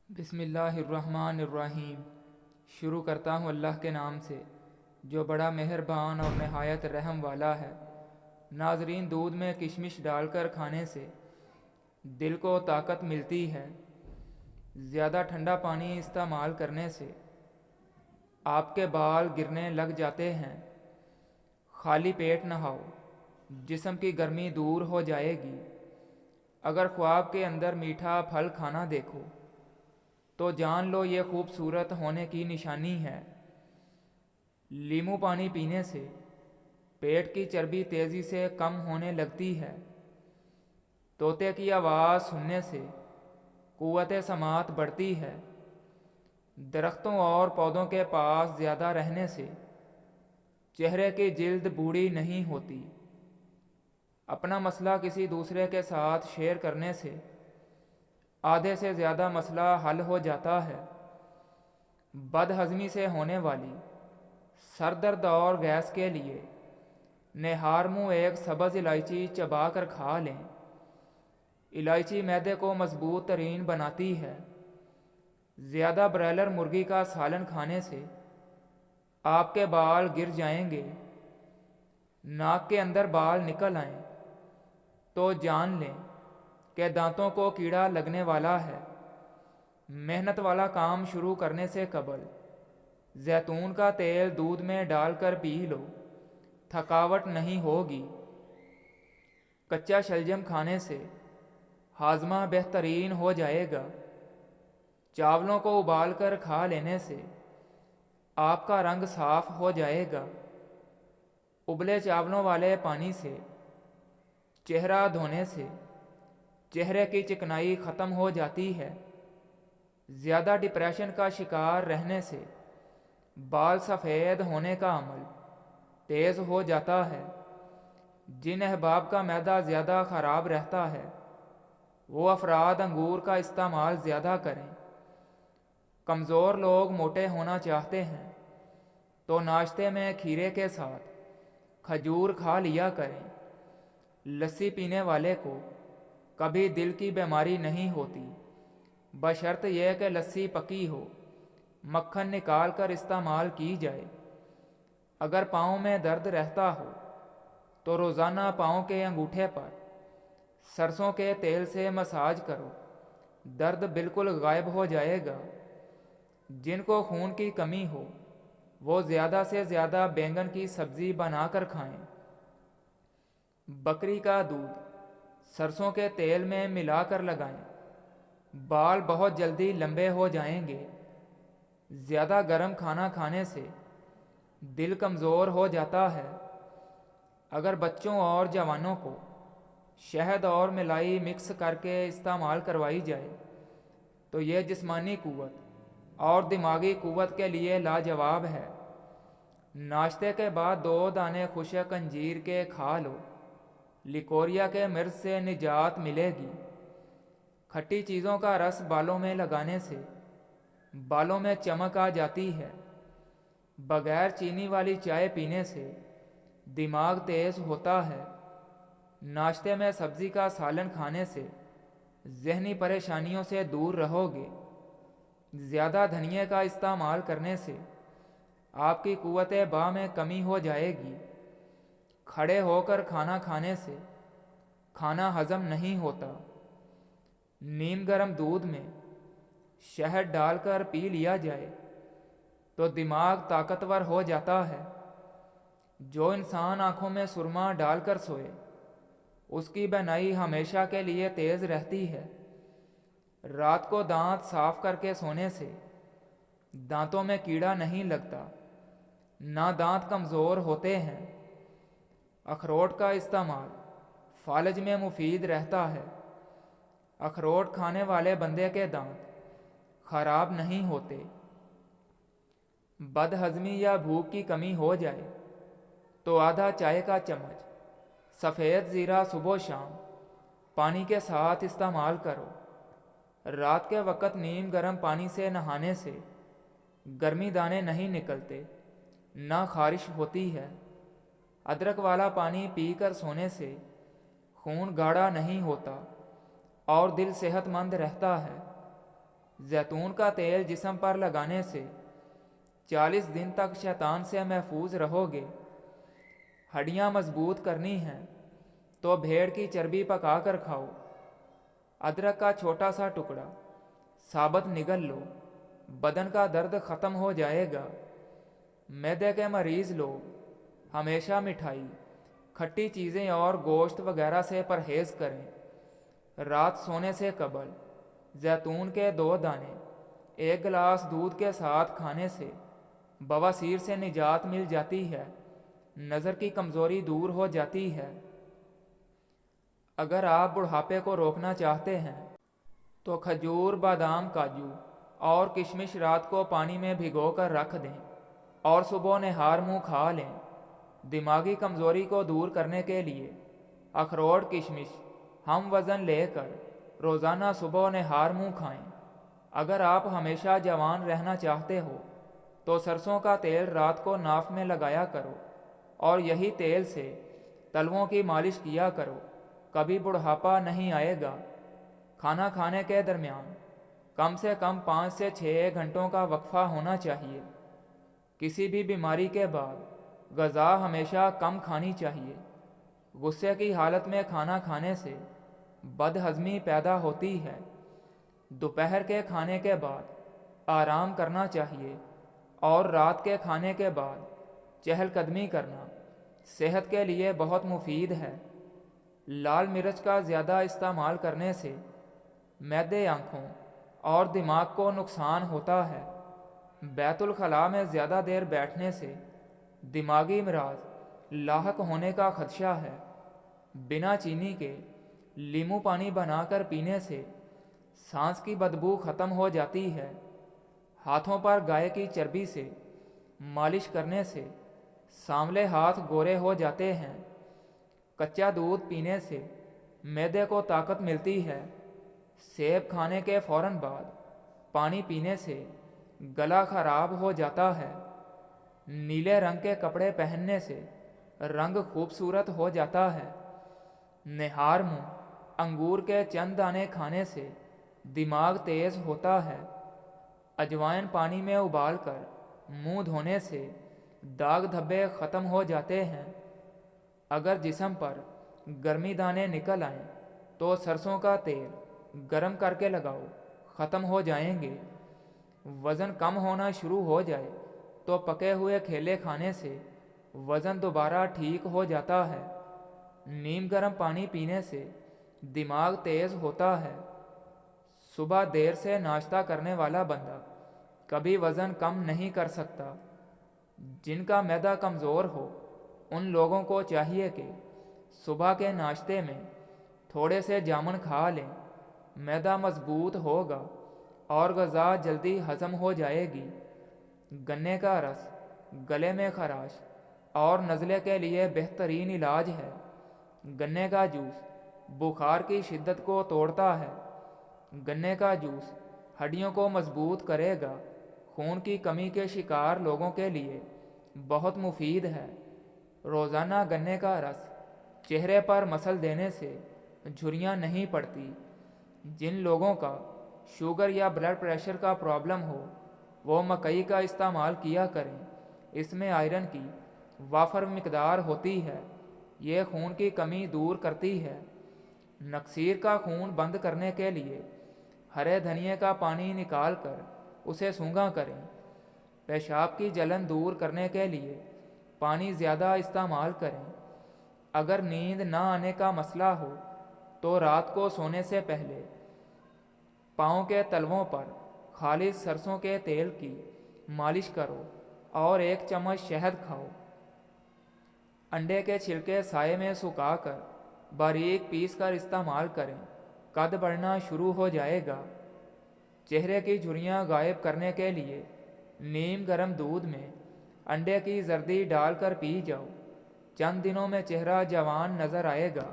بسم اللہ الرحمن الرحیم۔ شروع کرتا ہوں اللہ کے نام سے جو بڑا مہربان اور نہایت رحم والا ہے۔ ناظرین، دودھ میں کشمش ڈال کر کھانے سے دل کو طاقت ملتی ہے۔ زیادہ ٹھنڈا پانی استعمال کرنے سے آپ کے بال گرنے لگ جاتے ہیں۔ خالی پیٹ نہاؤ، جسم کی گرمی دور ہو جائے گی۔ اگر خواب کے اندر میٹھا پھل کھانا دیکھو تو جان لو یہ خوبصورت ہونے کی نشانی ہے۔ لیمو پانی پینے سے پیٹ کی چربی تیزی سے کم ہونے لگتی ہے۔ طوطے کی آواز سننے سے قوت سماعت بڑھتی ہے۔ درختوں اور پودوں کے پاس زیادہ رہنے سے چہرے کی جلد بوڑھی نہیں ہوتی۔ اپنا مسئلہ کسی دوسرے کے ساتھ شیئر کرنے سے آدھے سے زیادہ مسئلہ حل ہو جاتا ہے۔ بد ہضمی سے ہونے والی سر درد اور گیس کے لیے نہار منہ ایک سبز الائچی چبا کر کھا لیں۔ الائچی معدے کو مضبوط ترین بناتی ہے۔ زیادہ برائلر مرغی کا سالن کھانے سے آپ کے بال گر جائیں گے۔ ناک کے اندر بال نکل آئیں تو جان لیں کہ دانتوں کو کیڑا لگنے والا ہے۔ محنت والا کام شروع کرنے سے قبل زیتون کا تیل دودھ میں ڈال کر پی لو، تھکاوٹ نہیں ہوگی۔ کچا شلجم کھانے سے ہاضمہ بہترین ہو جائے گا۔ چاولوں کو ابال کر کھا لینے سے آپ کا رنگ صاف ہو جائے گا۔ ابلے چاولوں والے پانی سے چہرہ دھونے سے چہرے کی چکنائی ختم ہو جاتی ہے۔ زیادہ ڈپریشن کا شکار رہنے سے بال سفید ہونے کا عمل تیز ہو جاتا ہے۔ جن احباب کا معدہ زیادہ خراب رہتا ہے وہ افراد انگور کا استعمال زیادہ کریں۔ کمزور لوگ موٹے ہونا چاہتے ہیں تو ناشتے میں کھیرے کے ساتھ کھجور کھا لیا کریں۔ لسی پینے والے کو کبھی دل کی بیماری نہیں ہوتی، بشرط یہ کہ لسی پکی ہو، مکھن نکال کر استعمال کی جائے۔ اگر پاؤں میں درد رہتا ہو تو روزانہ پاؤں کے انگوٹھے پر سرسوں کے تیل سے مساج کرو، درد بالکل غائب ہو جائے گا۔ جن کو خون کی کمی ہو وہ زیادہ سے زیادہ بینگن کی سبزی بنا کر کھائیں۔ بکری کا دودھ سرسوں کے تیل میں ملا کر لگائیں، بال بہت جلدی لمبے ہو جائیں گے۔ زیادہ گرم کھانا کھانے سے دل کمزور ہو جاتا ہے۔ اگر بچوں اور جوانوں کو شہد اور ملائی مکس کر کے استعمال کروائی جائے تو یہ جسمانی قوت اور دماغی قوت کے لیے لاجواب ہے۔ ناشتے کے بعد 2 دانے خشک انجیر کے کھا لو، لیکوریا کے مرض سے نجات ملے گی۔ کھٹی چیزوں کا رس بالوں میں لگانے سے بالوں میں چمک آ جاتی ہے۔ بغیر چینی والی چائے پینے سے دماغ تیز ہوتا ہے۔ ناشتے میں سبزی کا سالن کھانے سے ذہنی پریشانیوں سے دور رہو گے۔ زیادہ دھنیے کا استعمال کرنے سے آپ کی قوت باہ میں کمی ہو جائے گی۔ کھڑے ہو کر کھانا کھانے سے کھانا ہضم نہیں ہوتا۔ نیم گرم دودھ میں شہد ڈال کر پی لیا جائے تو دماغ طاقتور ہو جاتا ہے۔ جو انسان آنکھوں میں سرما ڈال کر سوئے اس کی بینائی ہمیشہ کے لیے تیز رہتی ہے۔ رات کو دانت صاف کر کے سونے سے دانتوں میں کیڑا نہیں لگتا، نہ دانت کمزور ہوتے ہیں۔ اخروٹ کا استعمال فالج میں مفید رہتا ہے۔ اخروٹ کھانے والے بندے کے دانت خراب نہیں ہوتے۔ بد ہضمی یا بھوک کی کمی ہو جائے تو آدھا چائے کا چمچ سفید زیرہ صبح و شام پانی کے ساتھ استعمال کرو۔ رات کے وقت نیم گرم پانی سے نہانے سے گرمی دانے نہیں نکلتے، نہ خارش ہوتی ہے۔ ادرک والا پانی پی کر سونے سے خون گاڑھا نہیں ہوتا اور دل صحت مند رہتا ہے۔ زیتون کا تیل جسم پر لگانے سے 40 دن تک شیطان سے محفوظ رہو گے۔ ہڈیاں مضبوط کرنی ہیں تو بھیڑ کی چربی پکا کر کھاؤ۔ ادرک کا چھوٹا سا ٹکڑا ثابت نگل لو، بدن کا درد ختم ہو جائے گا۔ معدے کے مریض لوگ ہمیشہ مٹھائی، کھٹی چیزیں اور گوشت وغیرہ سے پرہیز کریں۔ رات سونے سے قبل زیتون کے 2 دانے 1 گلاس دودھ کے ساتھ کھانے سے بواسیر سے نجات مل جاتی ہے، نظر کی کمزوری دور ہو جاتی ہے۔ اگر آپ بڑھاپے کو روکنا چاہتے ہیں تو کھجور، بادام، کاجو اور کشمش رات کو پانی میں بھگو کر رکھ دیں اور صبح نہار منہ کھا لیں۔ دماغی کمزوری کو دور کرنے کے لیے اخروٹ، کشمش ہم وزن لے کر روزانہ صبح نہار منہ کھائیں۔ اگر آپ ہمیشہ جوان رہنا چاہتے ہو تو سرسوں کا تیل رات کو ناف میں لگایا کرو اور یہی تیل سے تلووں کی مالش کیا کرو، کبھی بڑھاپا نہیں آئے گا۔ کھانا کھانے کے درمیان کم سے کم 5 سے 6 گھنٹوں کا وقفہ ہونا چاہیے۔ کسی بھی بیماری کے بعد غذا ہمیشہ کم کھانی چاہیے۔ غصے کی حالت میں کھانا کھانے سے بد ہضمی پیدا ہوتی ہے۔ دوپہر کے کھانے کے بعد آرام کرنا چاہیے اور رات کے کھانے کے بعد چہل قدمی کرنا صحت کے لیے بہت مفید ہے۔ لال مرچ کا زیادہ استعمال کرنے سے معدے، آنکھوں اور دماغ کو نقصان ہوتا ہے۔ بیت الخلاء میں زیادہ دیر بیٹھنے سے دماغی امراض لاحق ہونے کا خدشہ ہے۔ بنا چینی کے لیمو پانی بنا کر پینے سے سانس کی بدبو ختم ہو جاتی ہے۔ ہاتھوں پر گائے کی چربی سے مالش کرنے سے سانولے ہاتھ گورے ہو جاتے ہیں۔ کچا دودھ پینے سے معدے کو طاقت ملتی ہے۔ سیب کھانے کے فوراً بعد پانی پینے سے گلا خراب ہو جاتا ہے۔ نیلے رنگ کے کپڑے پہننے سے رنگ خوبصورت ہو جاتا ہے۔ نہار منہ انگور کے چند دانے کھانے سے دماغ تیز ہوتا ہے۔ اجوائن پانی میں ابال کر منہ دھونے سے داغ دھبے ختم ہو جاتے ہیں۔ اگر جسم پر گرمی دانے نکل آئیں تو سرسوں کا تیل گرم کر کے لگاؤ، ختم ہو جائیں گے۔ وزن کم ہونا شروع ہو جائے تو پکے ہوئے کیلے کھانے سے وزن دوبارہ ٹھیک ہو جاتا ہے۔ نیم گرم پانی پینے سے دماغ تیز ہوتا ہے۔ صبح دیر سے ناشتہ کرنے والا بندہ کبھی وزن کم نہیں کر سکتا۔ جن کا معدہ کمزور ہو ان لوگوں کو چاہیے کہ صبح کے ناشتے میں تھوڑے سے جامن کھا لیں، معدہ مضبوط ہوگا اور غذا جلدی ہضم ہو جائے گی۔ گنے کا رس گلے میں خراش اور نزلے کے لیے بہترین علاج ہے۔ گنے کا جوس بخار کی شدت کو توڑتا ہے۔ گنے کا جوس ہڈیوں کو مضبوط کرے گا۔ خون کی کمی کے شکار لوگوں کے لیے بہت مفید ہے۔ روزانہ گنے کا رس چہرے پر مسل دینے سے جھریاں نہیں پڑتی۔ جن لوگوں کا شوگر یا بلڈ پریشر کا پرابلم ہو وہ مکئی کا استعمال کیا کریں۔ اس میں آئرن کی وافر مقدار ہوتی ہے، یہ خون کی کمی دور کرتی ہے۔ نکسیر کا خون بند کرنے کے لیے ہرے دھنیے کا پانی نکال کر اسے سونگھا کریں۔ پیشاب کی جلن دور کرنے کے لیے پانی زیادہ استعمال کریں۔ اگر نیند نہ آنے کا مسئلہ ہو تو رات کو سونے سے پہلے پاؤں کے تلووں پر خالص سرسوں کے تیل کی مالش کرو اور 1 چمچ شہد کھاؤ۔ انڈے کے چھلکے سائے میں سکھا کر باریک پیس کر استعمال کریں، قد بڑھنا شروع ہو جائے گا۔ چہرے کی جھریاں غائب کرنے کے لیے نیم گرم دودھ میں انڈے کی زردی ڈال کر پی جاؤ۔ چند دنوں میں چہرہ جوان نظر آئے گا۔